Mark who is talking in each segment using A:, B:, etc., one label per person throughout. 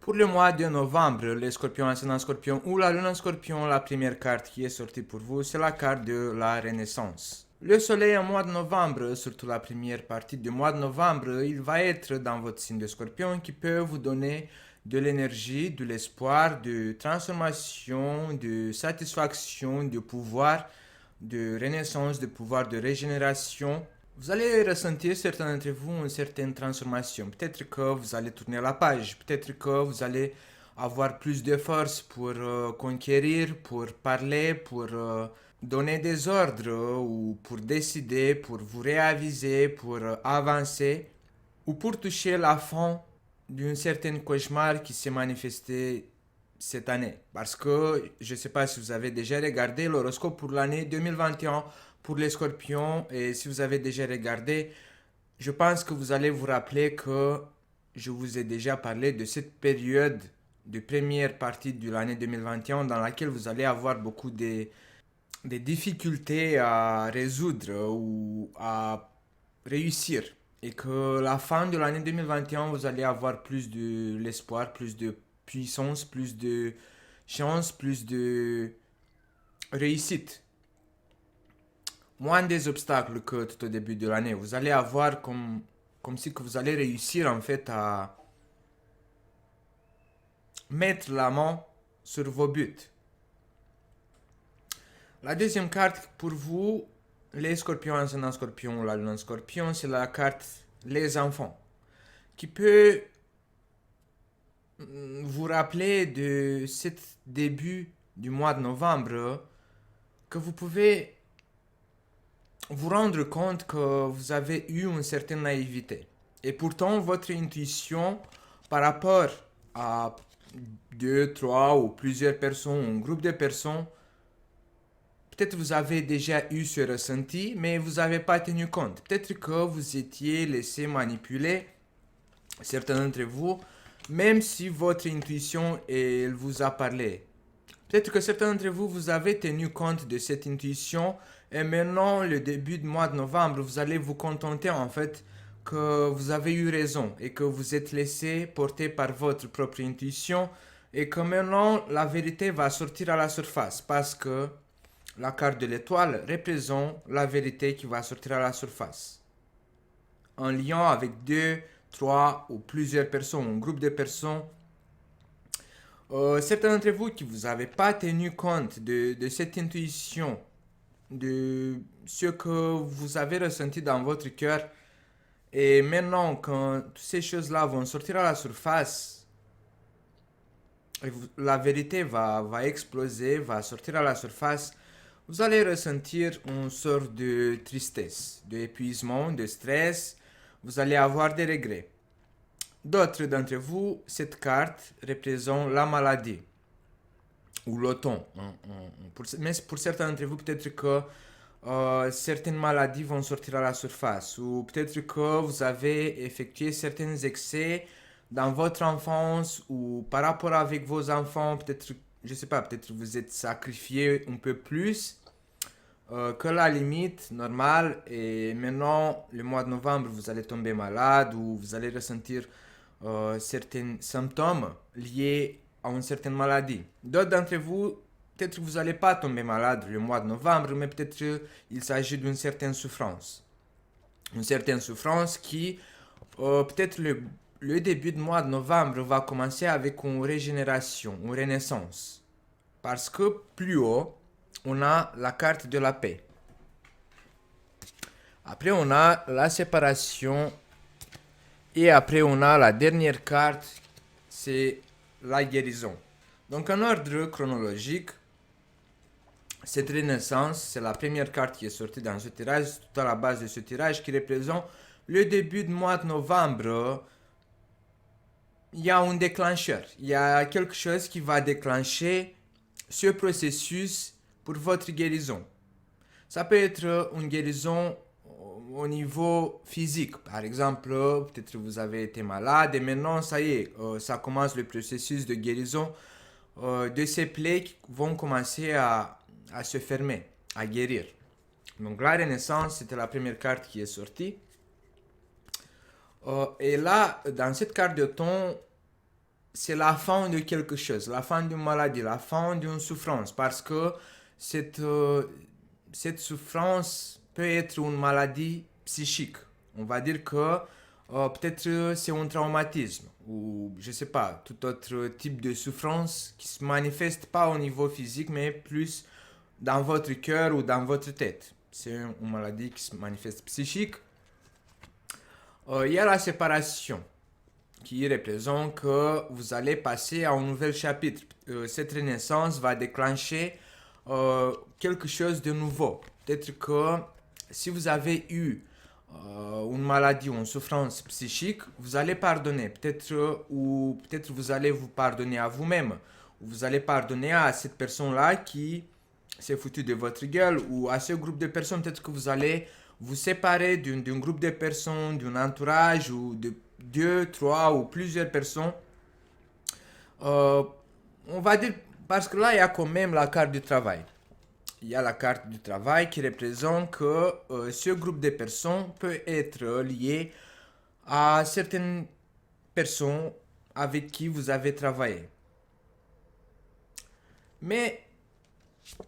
A: Pour le mois de novembre, les scorpions, ascendant scorpion ou la lune en scorpion, la première carte qui est sortie pour vous, c'est la carte de la renaissance. Le soleil en mois de novembre, surtout la première partie du mois de novembre, il va être dans votre signe de scorpion qui peut vous donner de l'énergie, de l'espoir, de transformation, de satisfaction, de pouvoir, de renaissance, de pouvoir de régénération. Vous allez ressentir, certains d'entre vous, une certaine transformation. Peut-être que vous allez tourner la page, peut-être que vous allez avoir plus de force pour conquérir, pour parler, pour donner des ordres ou pour décider, pour vous réaviser, pour avancer ou pour toucher la fin d'une certaine cauchemar qui s'est manifesté cette année. Parce que je ne sais pas si vous avez déjà regardé l'horoscope pour l'année 2021 pour les scorpions et si vous avez déjà regardé, je pense que vous allez vous rappeler que je vous ai déjà parlé de cette période de première partie de l'année 2021 dans laquelle vous allez avoir beaucoup de difficultés à résoudre ou à réussir. Et que la fin de l'année 2021, vous allez avoir plus de l'espoir, plus de puissance, plus de chance, plus de réussite. Moins des obstacles que tout au début de l'année. Vous allez avoir comme si que vous allez réussir en fait à mettre la main sur vos buts. La deuxième carte pour vous, les scorpions, ascendant scorpion, la lune en scorpion, c'est la carte les enfants, qui peut vous rappeler de ce début du mois de novembre que vous pouvez vous rendre compte que vous avez eu une certaine naïveté. Et pourtant, votre intuition par rapport à deux, trois ou plusieurs personnes, un groupe de personnes, peut-être vous avez déjà eu ce ressenti, mais vous n'avez pas tenu compte. Peut-être que vous étiez laissé manipuler, certains d'entre vous, même si votre intuition elle vous a parlé. Peut-être que certains d'entre vous, vous avez tenu compte de cette intuition et maintenant, le début du mois de novembre, vous allez vous contenter en fait que vous avez eu raison et que vous êtes laissé porter par votre propre intuition et que maintenant la vérité va sortir à la surface parce que la carte de l'étoile représente la vérité qui va sortir à la surface. En lien avec deux, trois ou plusieurs personnes, un groupe de personnes. Certains d'entre vous qui vous avez pas tenu compte de cette intuition, de ce que vous avez ressenti dans votre cœur, et maintenant quand toutes ces choses-là vont sortir à la surface, la vérité va exploser, va sortir à la surface, vous allez ressentir une sorte de tristesse, d'épuisement, de stress, vous allez avoir des regrets. D'autres d'entre vous, cette carte représente la maladie ou l'automne. Mais pour certains d'entre vous, peut-être que certaines maladies vont sortir à la surface ou peut-être que vous avez effectué certains excès dans votre enfance ou par rapport avec vos enfants, peut-être, je sais pas, peut-être vous êtes sacrifié un peu plus que la limite normale et maintenant, le mois de novembre, vous allez tomber malade ou vous allez ressentir certains symptômes liés à une certaine maladie. D'autres d'entre vous, peut-être que vous n'allez pas tomber malade le mois de novembre, mais peut-être il s'agit d'une certaine souffrance. Une certaine souffrance qui, peut-être le début du mois de novembre va commencer avec une régénération, une renaissance. Parce que plus haut, on a la carte de la paix. Après, on a la séparation. Et après, on a la dernière carte, c'est la guérison. Donc, en ordre chronologique, cette renaissance, c'est la première carte qui est sortie dans ce tirage, tout à la base de ce tirage, qui représente le début du mois de novembre. Il y a un déclencheur, il y a quelque chose qui va déclencher ce processus pour votre guérison. Ça peut être une guérison au niveau physique. Par exemple, peut-être vous avez été malade et maintenant, ça y est, ça commence le processus de guérison de ces plaies qui vont commencer à se fermer, à guérir. Donc la renaissance, c'était la première carte qui est sortie. Et là, dans cette carte de temps, c'est la fin de quelque chose, la fin d'une maladie, la fin d'une souffrance, parce que cette, cette souffrance peut être une maladie psychique. On va dire que peut-être c'est un traumatisme ou je sais pas, tout autre type de souffrance qui se manifeste pas au niveau physique mais plus dans votre cœur ou dans votre tête. C'est une maladie qui se manifeste psychique. Il y a la séparation qui représente que vous allez passer à un nouvel chapitre. Cette renaissance va déclencher quelque chose de nouveau. Peut-être que si vous avez eu une maladie ou une souffrance psychique, vous allez pardonner. Peut-être ou peut-être vous allez vous pardonner à vous-même. Vous allez pardonner à cette personne-là qui s'est foutue de votre gueule ou à ce groupe de personnes. Peut-être que vous allez vous séparer d'un groupe de personnes, d'un entourage ou de deux, trois ou plusieurs personnes. Euh, on va dire, parce que là, il y a quand même la carte du travail. Il y a la carte du travail qui représente que ce groupe de personnes peut être lié à certaines personnes avec qui vous avez travaillé. Mais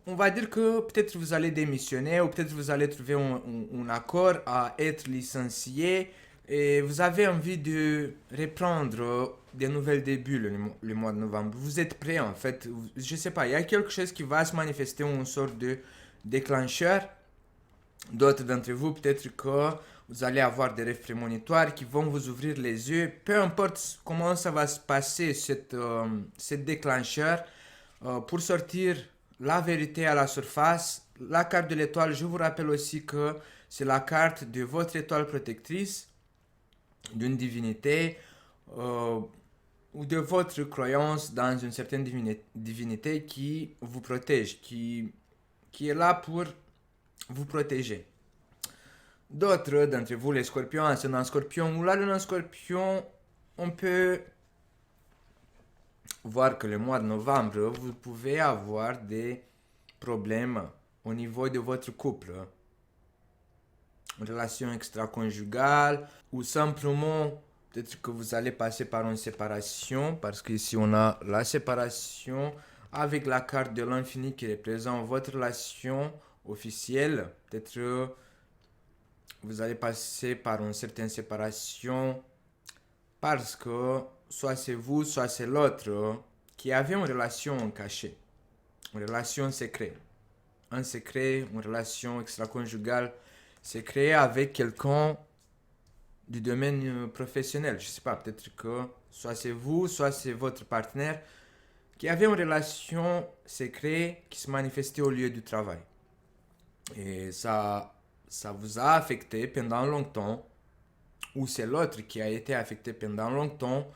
A: on va dire que peut-être vous allez démissionner ou peut-être vous allez trouver un accord à être licencié et vous avez envie de reprendre des nouvelles débuts le mois de novembre. Vous êtes prêt en fait. Je sais pas, il y a quelque chose qui va se manifester, une sorte de déclencheur. D'autres d'entre vous, peut-être que vous allez avoir des rêves prémonitoires qui vont vous ouvrir les yeux. Peu importe comment ça va se passer, cette déclencheur, pour sortir la vérité à la surface, la carte de l'étoile, je vous rappelle aussi que c'est la carte de votre étoile protectrice, d'une divinité ou de votre croyance dans une certaine divinité qui vous protège, qui est là pour vous protéger. D'autres d'entre vous, les scorpions, ascendant scorpion ou la lune en scorpion, on peut voir que le mois de novembre, vous pouvez avoir des problèmes au niveau de votre couple. Une relation extra-conjugale ou simplement peut-être que vous allez passer par une séparation parce qu'ici on a la séparation avec la carte de l'infini qui représente votre relation officielle. Peut-être vous allez passer par une certaine séparation parce que soit c'est vous, soit c'est l'autre qui avait une relation cachée, une relation secrète. Un secret, une relation extra-conjugale secrète avec quelqu'un du domaine professionnel. Je sais pas, peut-être que soit c'est vous, soit c'est votre partenaire qui avait une relation secrète qui se manifestait au lieu du travail. Et ça vous a affecté pendant longtemps, ou c'est l'autre qui a été affecté pendant longtemps.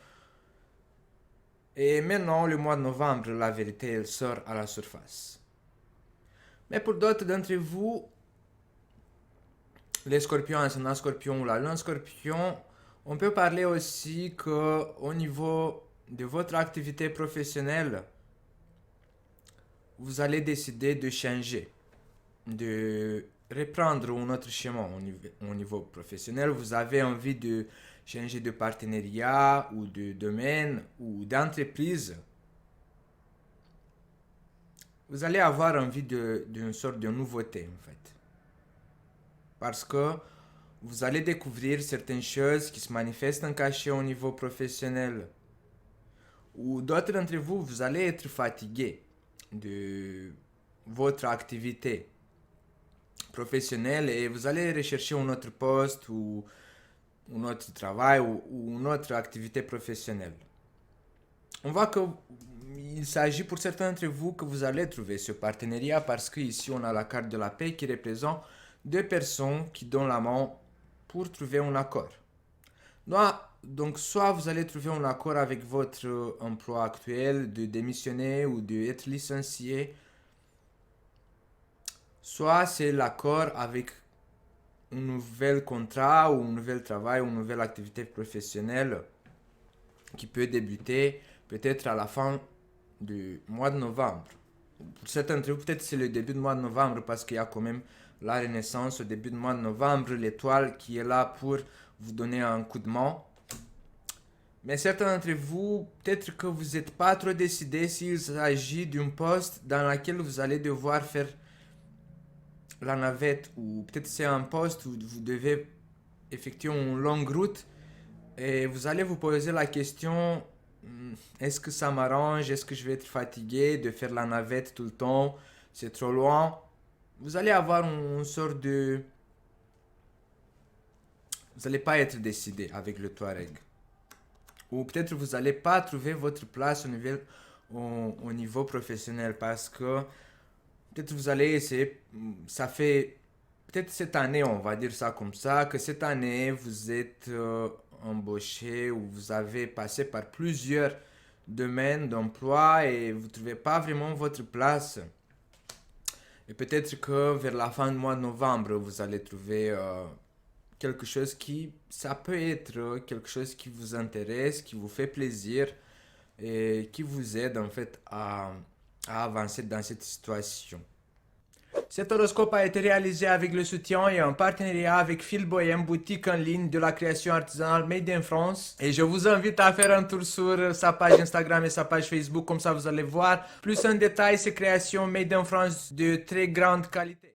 A: Et maintenant, le mois de novembre, la vérité, elle sort à la surface. Mais pour d'autres d'entre vous, les scorpions, ascendant scorpion ou la lune scorpion, on peut parler aussi qu'au niveau de votre activité professionnelle, vous allez décider de changer, de reprendre un autre chemin au niveau professionnel. Vous avez envie de changer de partenariat ou de domaine ou d'entreprise. Vous allez avoir envie d'une sorte de nouveauté en fait. Parce que vous allez découvrir certaines choses qui se manifestent en cachet au niveau professionnel. Ou d'autres d'entre vous, vous allez être fatigué de votre activité professionnelle et vous allez rechercher un autre poste ou un autre travail ou une autre activité professionnelle. On voit que il s'agit pour certains d'entre vous que vous allez trouver ce partenariat parce qu'ici on a la carte de la paix qui représente deux personnes qui donnent la main pour trouver un accord. Donc soit vous allez trouver un accord avec votre emploi actuel de démissionner ou d'être licencié, soit c'est l'accord avec un nouvel contrat ou un nouvel travail ou une nouvelle activité professionnelle qui peut débuter peut-être à la fin du mois de novembre. Pour certains d'entre vous, peut-être c'est le début du mois de novembre parce qu'il y a quand même la renaissance au début du mois de novembre, l'étoile qui est là pour vous donner un coup de main. Mais certains d'entre vous, peut-être que vous n'êtes pas trop décidé s'il s'agit d'un poste dans lequel vous allez devoir faire la navette, ou peut-être c'est un poste où vous devez effectuer une longue route et vous allez vous poser la question, est-ce que ça m'arrange, est-ce que je vais être fatigué de faire la navette tout le temps, c'est trop loin. Vous allez avoir une sorte de... Vous n'allez pas être décidé avec le Touareg. Ou peut-être vous n'allez pas trouver votre place au niveau professionnel parce que peut-être vous allez essayer, ça fait peut-être cette année, on va dire ça comme ça, que cette année vous êtes embauché ou vous avez passé par plusieurs domaines d'emploi et vous ne trouvez pas vraiment votre place. Et peut-être que vers la fin du mois de novembre, vous allez trouver quelque chose qui, ça peut être quelque chose qui vous intéresse, qui vous fait plaisir et qui vous aide en fait à avancer dans cette situation. Cet horoscope a été réalisé avec le soutien et en partenariat avec Phil Bohem, boutique en ligne de la création artisanale Made in France. Et je vous invite à faire un tour sur sa page Instagram et sa page Facebook, comme ça vous allez voir plus en détail ces créations Made in France de très grande qualité.